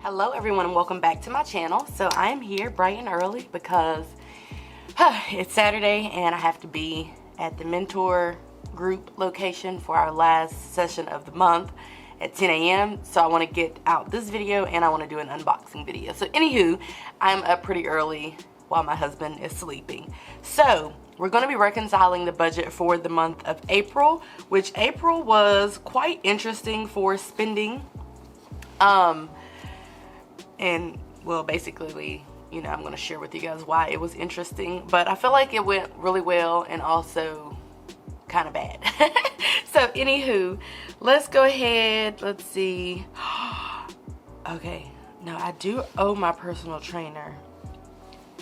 Hello everyone and welcome back to my channel. So I am here bright and early because it's Saturday and I have to be at the mentor group location for our last session of the month at 10 a.m. So I want to get out this video and I want to do an unboxing video. So anywho, I'm up pretty early while my husband is sleeping. So we're going to be reconciling the budget for the month of April, which April was quite interesting for spending. And well, basically, you know, I'm going to share with you guys why it was interesting, but I feel like it went really well and also kind of bad. So anywho, let's go ahead. Let's see. Okay. No, I do owe my personal trainer.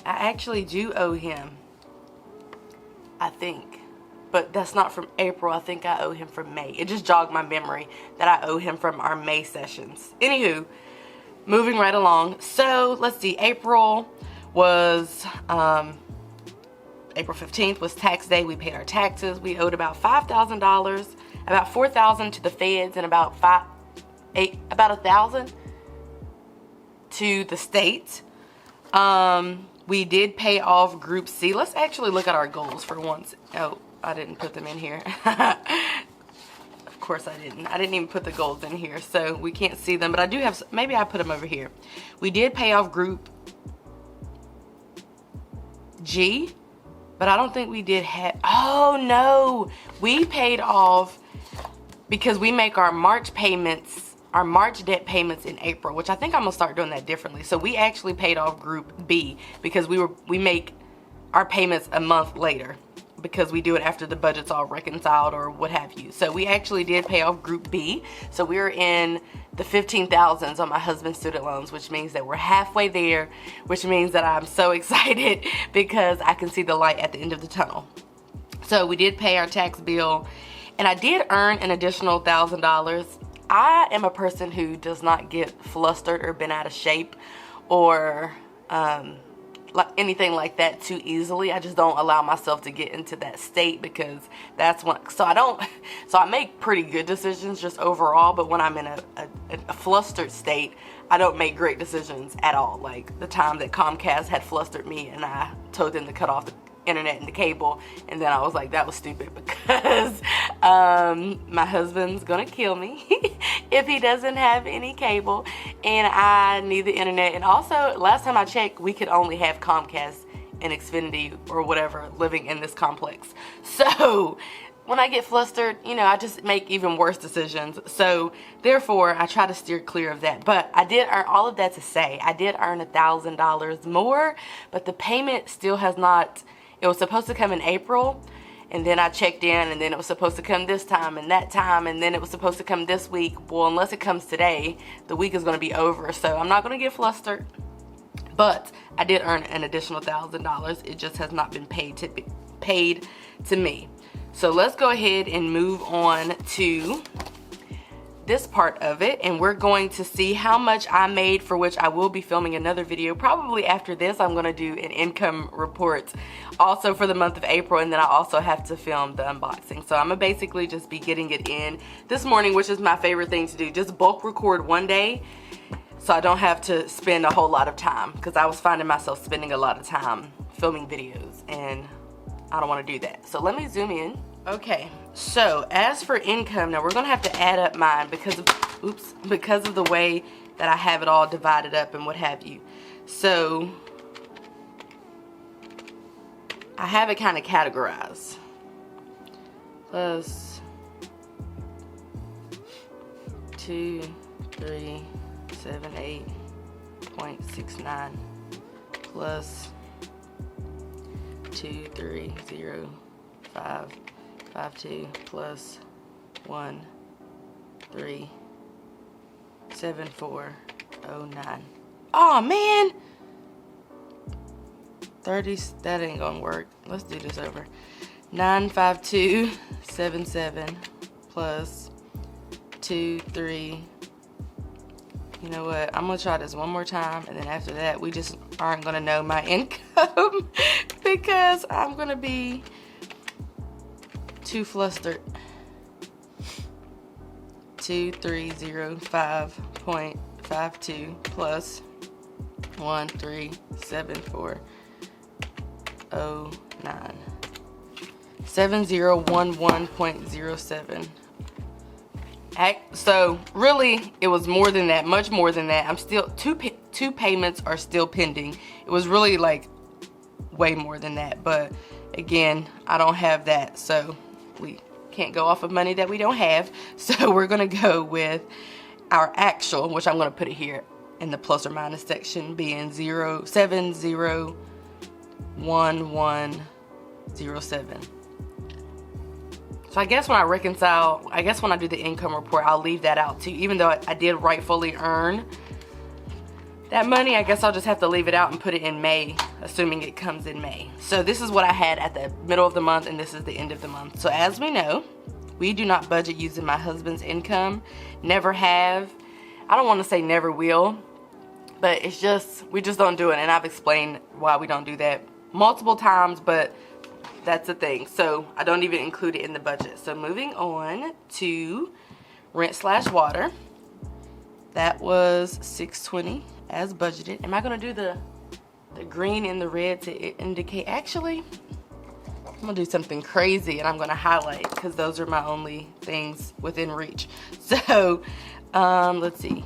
I actually do owe him, I think, but that's not from April. I think I owe him from May. It just jogged my memory that I owe him from our May sessions. Anywho, moving right along. So let's see, April was April 15th was tax day. We paid our taxes. We owed about $5,000, about $4,000 to the feds, and about $1,000 to the state. We did pay off Group C. Let's actually look at our goals for once. Oh, I didn't put them in here. Of course I didn't even put the goals in here, so we can't see them, but I do have, maybe I put them over here. We did pay off Group G, but I don't think we did have, oh no, we paid off because we make our March payments, our March debt payments in April, which I think I'm gonna start doing that differently. So we actually paid off Group B because we make our payments a month later, because we do it after the budget's all reconciled or what have you. So we actually did pay off Group B. So we're in the 15,000s on my husband's student loans, which means that we're halfway there, which means that I'm so excited because I can see the light at the end of the tunnel. So we did pay our tax bill, and I did earn an additional $1,000. I am a person who does not get flustered or bent out of shape or like anything like that too easily. I just don't allow myself to get into that state because that's when, so I make pretty good decisions just overall, but when I'm in a flustered state, I don't make great decisions at all. Like the time that Comcast had flustered me and I told them to cut off the internet and the cable, and then I was like, that was stupid because my husband's gonna kill me if he doesn't have any cable, and I need the internet. And also, last time I checked, we could only have Comcast and Xfinity or whatever living in this complex. So when I get flustered, you know, I just make even worse decisions. So therefore, I try to steer clear of that. But I did earn, all of that to say, I did earn $1,000 more, but the payment still has not. It was supposed to come in April, and then I checked in, and then it was supposed to come this time and that time, and then it was supposed to come this week. Well, unless it comes today, the week is going to be over, so I'm not going to get flustered. But I did earn an additional $1,000. It just has not been paid to me. So let's go ahead and move on to this part of it, and we're going to see how much I made, for which I will be filming another video probably after this. I'm going to do an income report also for the month of April, and then I also have to film the unboxing. So I'm gonna basically just be getting it in this morning, which is my favorite thing to do, just bulk record one day so I don't have to spend a whole lot of time, because I was finding myself spending a lot of time filming videos and I don't want to do that. So let me zoom in. Okay, so as for income, now we're gonna have to add up mine because of the way that I have it all divided up and what have you. So I have it kind of categorized. Plus 2378.69 plus 2305.52 plus 137409. Oh man, 30, that ain't gonna work. Let's do this over. 95277 plus 23. You know what? I'm gonna try this one more time, and then after that, we just aren't gonna know my income because I'm gonna be too flustered. 2305.52 452 plus 137409. 7011.07. So really, it was more than that, much more than that. I'm still two payments are still pending. It was really like way more than that, but again, I don't have that, so we can't go off of money that we don't have. So we're gonna go with our actual, which I'm gonna put it here in the plus or minus section, being 701107. So I guess when I reconcile, I guess when I do the income report, I'll leave that out too. Even though I did rightfully earn that money, I guess I'll just have to leave it out and put it in May, assuming it comes in May. So this is what I had at the middle of the month, and this is the end of the month. So as we know, we do not budget using my husband's income. Never have. I don't want to say never will, but it's just, we just don't do it. And I've explained why we don't do that multiple times, but that's the thing. So I don't even include it in the budget. So moving on to rent/water. That was $620 as budgeted. Am I gonna do the green and the red to indicate? Actually, I'm gonna do something crazy and I'm gonna highlight, because those are my only things within reach. So let's see.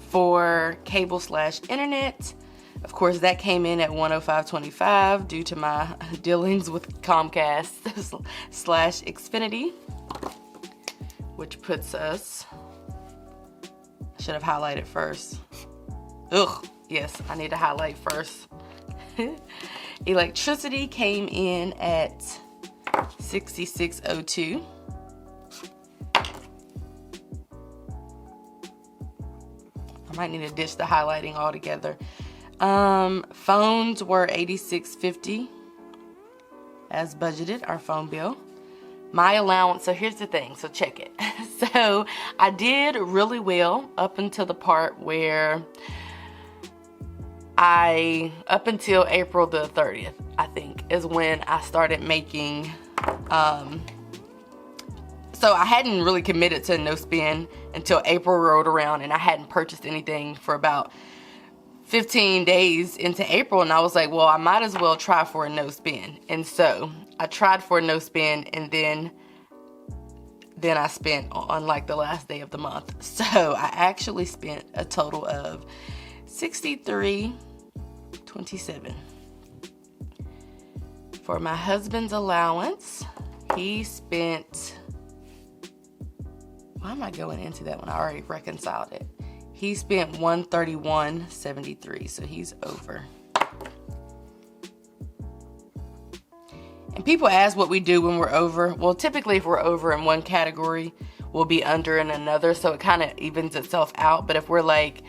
For cable/internet, of course, that came in at $105.25 due to my dealings with Comcast/Xfinity, which puts us, I should have highlighted first. Ugh, yes, I need to highlight first. Electricity came in at $66.02. I might need to ditch the highlighting altogether. Phones were $86.50 as budgeted, our phone bill. My allowance, so here's the thing, so check it. So I did really well up until the part where up until April the 30th, I think, is when I started making, so I hadn't really committed to no spend until April rolled around, and I hadn't purchased anything for about 15 days into April, and I was like, well, I might as well try for a no spend. And so I tried for a no spend, and then I spent on like the last day of the month. So I actually spent a total of $63.27. For my husband's allowance, he spent, why am I going into that when I already reconciled it? He spent $131.73, so he's over. And people ask what we do when we're over. Well, typically if we're over in one category, we'll be under in another, so it kind of evens itself out. But if we're like,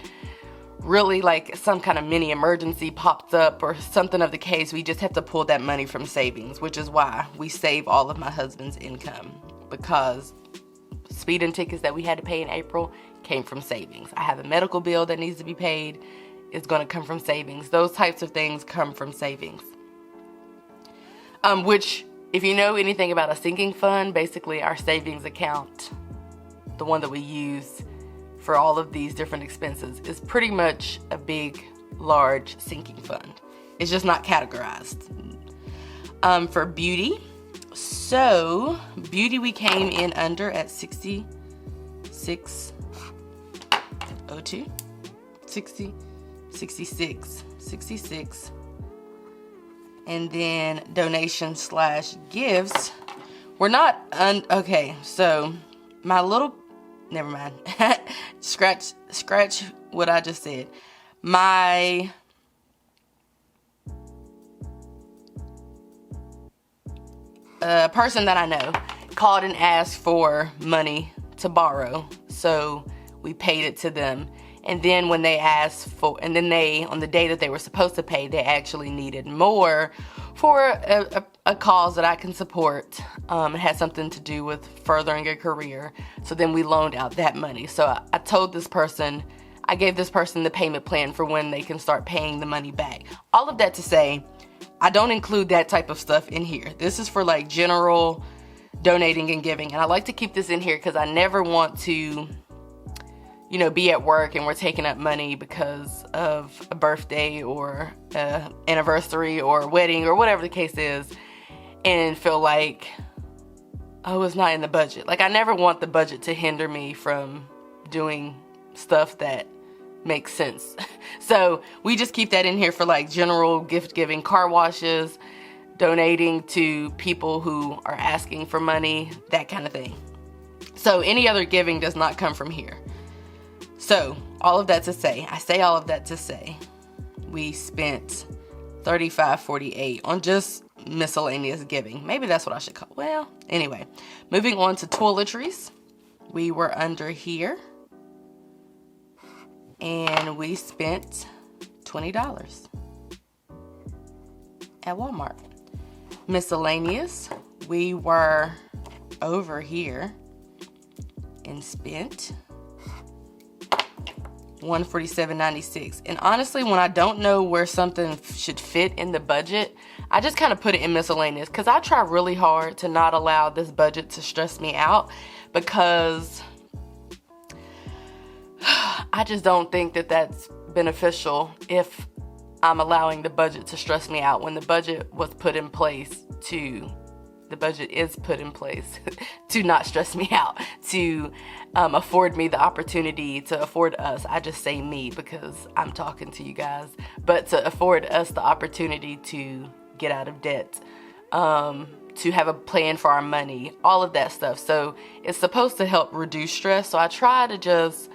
really like some kind of mini emergency pops up or something of the case, we just have to pull that money from savings, which is why we save all of my husband's income, because speeding tickets that we had to pay in April came from savings. I have a medical bill that needs to be paid. It's going to come from savings. Those types of things come from savings. Which, if you know anything about a sinking fund, basically our savings account, the one that we use for all of these different expenses, is pretty much a big, large sinking fund. It's just not categorized. For beauty, so beauty we came in under at $66.02. 66. And then donation/gifts. We're not, okay, so my little, never mind. Scratch what I just said. My person that I know called and asked for money to borrow, so we paid it to them. And then when they asked for, and then they, on the day that they were supposed to pay, they actually needed more for a cause that I can support. It had something to do with furthering a career. So then we loaned out that money. So I told this person, I gave this person the payment plan for when they can start paying the money back. All of that to say, I don't include that type of stuff in here. This is for like general donating and giving. And I like to keep this in here because I never want to you know, be at work and we're taking up money because of a birthday or anniversary or a wedding or whatever the case is, and feel like, oh, it's not in the budget. Like, I never want the budget to hinder me from doing stuff that makes sense. So we just keep that in here for like general gift giving, car washes, donating to people who are asking for money, that kind of thing. So any other giving does not come from here. So all of that to say, all of that to say, we spent $35.48 on just miscellaneous giving. Maybe that's what I should call. Well, anyway, moving on to toiletries. We were under here and we spent $20 at Walmart. Miscellaneous, we were over here and spent $147.96. And honestly, when I don't know where something should fit in the budget, I just kind of put it in miscellaneous, because I try really hard to not allow this budget to stress me out, because I just don't think that that's beneficial if I'm allowing the budget to stress me out, when the budget is put in place to not stress me out, to afford me the opportunity, to afford us, I just say me because I'm talking to you guys, but to afford us the opportunity to get out of debt, to have a plan for our money, all of that stuff. So it's supposed to help reduce stress. So I try to just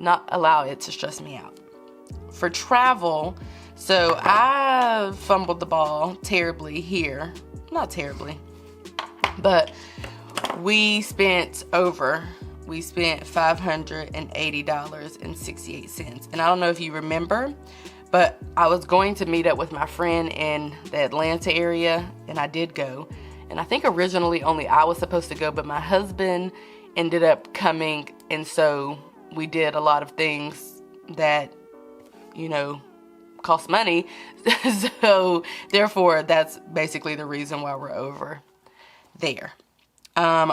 not allow it to stress me out. For travel, so I fumbled the ball terribly here. Not terribly, but we spent $580.68. And I don't know if you remember, but I was going to meet up with my friend in the Atlanta area, and I did go. And I think originally only I was supposed to go, but my husband ended up coming, and so we did a lot of things that, you know, cost money. So therefore, that's basically the reason why we're over there.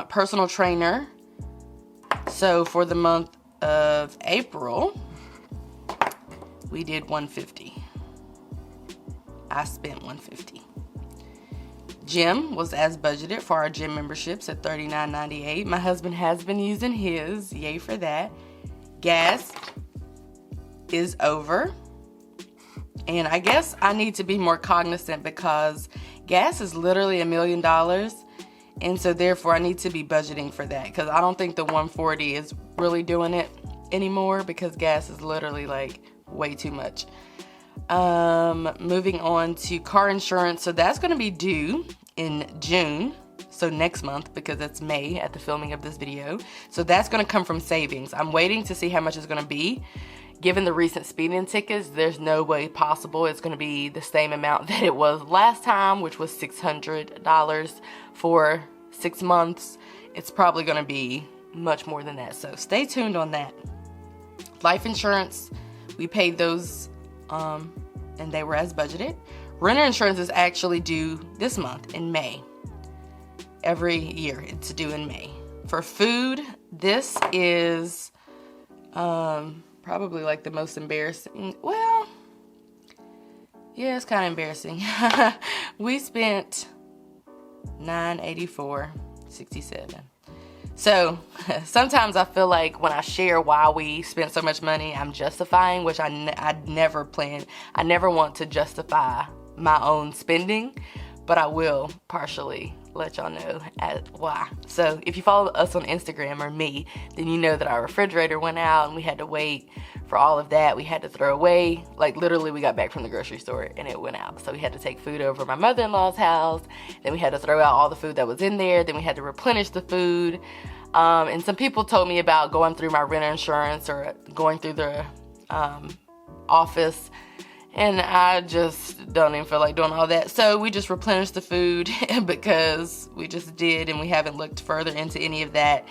Personal trainer. So for the month of April, we did $150. I spent $150. Gym was as budgeted for our gym memberships at $39.98. My husband has been using his. Yay for that. Gas is over. And I guess I need to be more cognizant, because gas is literally $1 million. And so therefore I need to be budgeting for that, because I don't think the 140 is really doing it anymore, because gas is literally like way too much. Moving on to car insurance. So that's going to be due in June. So next month, because it's May at the filming of this video. So that's going to come from savings. I'm waiting to see how much it's going to be. Given the recent speeding tickets, there's no way possible it's going to be the same amount that it was last time, which was $600 for 6 months. It's probably going to be much more than that. So stay tuned on that. Life insurance, we paid those and they were as budgeted. Renter insurance is actually due this month in May. Every year it's due in May. For food, this is probably like the most embarrassing. Well, yeah, it's kind of embarrassing. We spent $984.67. So sometimes I feel like when I share why we spent so much money, I'm justifying, which I never plan. I never want to justify my own spending, but I will partially let y'all know why. So if you follow us on Instagram, or me, then you know that our refrigerator went out and we had to wait for all of that. We had to throw away, like literally we got back from the grocery store and it went out. So we had to take food over to my mother-in-law's house. Then we had to throw out all the food that was in there. Then we had to replenish the food. And some people told me about going through my renter insurance or going through the office. And I just don't even feel like doing all that. So we just replenished the food because we just did, and we haven't looked further into any of that.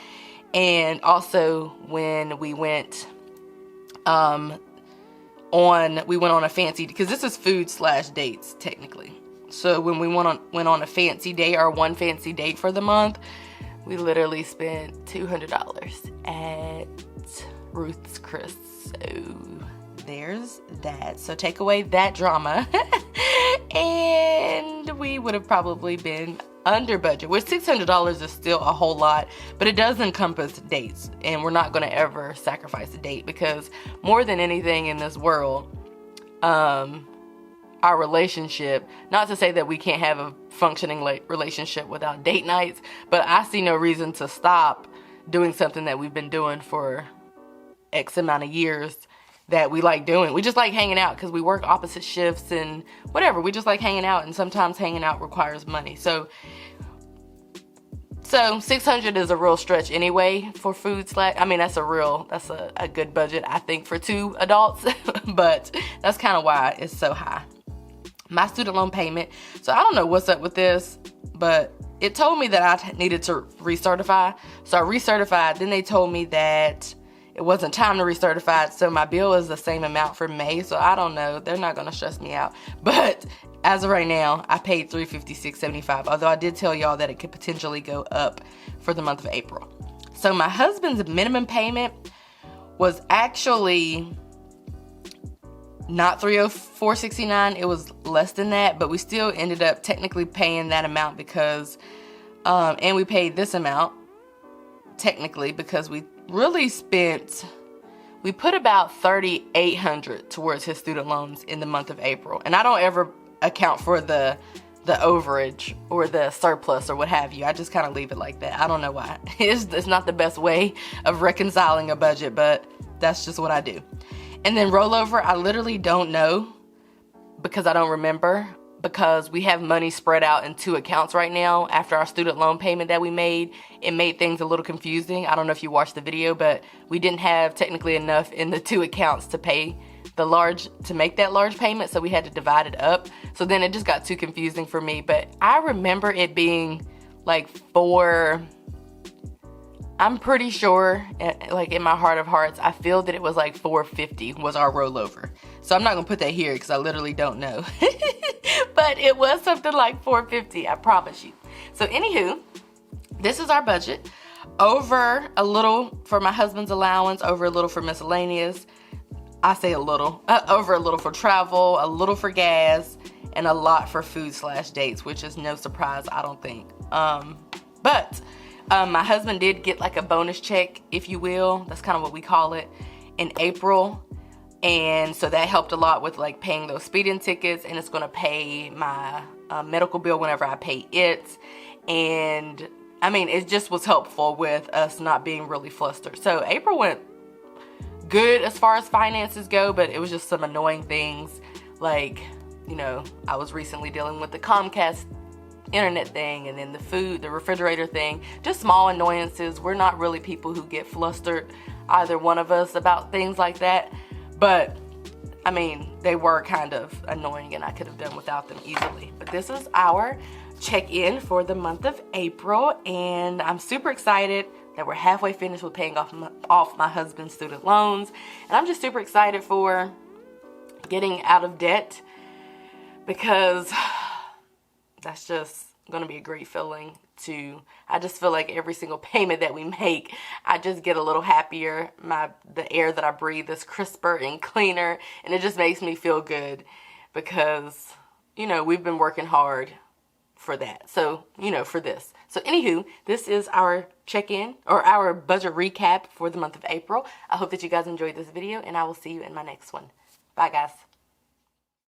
And also when we went we went on a fancy, because this is food/dates technically. So when we went on a fancy day, our one fancy date for the month, we literally spent $200 at Ruth's Chris. So there's that. So take away that drama and we would have probably been under budget, which $600 is still a whole lot, but it does encompass dates, and we're not going to ever sacrifice a date, because more than anything in this world, our relationship, not to say that we can't have a functioning relationship without date nights, but I see no reason to stop doing something that we've been doing for X amount of years that we like doing. We just like hanging out because we work opposite shifts and whatever. We just like hanging out, and sometimes hanging out requires money. So 600 is a real stretch anyway for food slash. I mean, that's a good budget, I think, for 2 adults, but that's kind of why it's so high. My student loan payment. So I don't know what's up with this, but it told me that I needed to recertify. So I recertified. Then they told me that it wasn't time to recertify it, so my bill is the same amount for May. So I don't know. They're not going to stress me out. But as of right now, I paid $356.75, although I did tell y'all that it could potentially go up for the month of April. So my husband's minimum payment was actually not $304.69. It was less than that, but we still ended up technically paying that amount because, and we paid this amount technically because we really we put about $3,800 towards his student loans in the month of April. And I don't ever account for the overage or the surplus or what have you. I just kind of leave it like that. I don't know why. It's not the best way of reconciling a budget, but that's just what I do. And then rollover, I literally don't know because I don't remember, because we have money spread out in 2 accounts right now after our student loan payment that we made. It made things a little confusing. I don't know if you watched the video, but we didn't have technically enough in the 2 accounts to make that large payment, so we had to divide it up. So then it just got too confusing for me, but I remember it being like I'm pretty sure, like in my heart of hearts, I feel that it was like $450 was our rollover. So I'm not gonna put that here because I literally don't know. But it was something like $450, I promise you. So anywho, this is our budget. Over a little for my husband's allowance, over a little for miscellaneous. I say a little, over a little for travel, a little for gas, and a lot for food slash dates, which is no surprise, I don't think. But my husband did get like a bonus check, if you will. That's kind of what we call it, in April. And so that helped a lot with like paying those speeding tickets, and it's going to pay my medical bill whenever I pay it. And I mean, it just was helpful with us not being really flustered. So April went good as far as finances go, but it was just some annoying things. Like, you know, I was recently dealing with the Comcast internet thing, and then the refrigerator thing, just small annoyances. We're not really people who get flustered, either one of us, about things like that. But I mean, they were kind of annoying and I could have done without them easily. But this is our check-in for the month of April, and I'm super excited that we're halfway finished with paying off my husband's student loans. And I'm just super excited for getting out of debt, because that's just going to be a great feeling too. I just feel like every single payment that we make, I just get a little happier. The air that I breathe is crisper and cleaner, and it just makes me feel good because, you know, we've been working hard for that. So, you know, for this. So anywho, this is our check-in or our budget recap for the month of April. I hope that you guys enjoyed this video, and I will see you in my next one. Bye guys.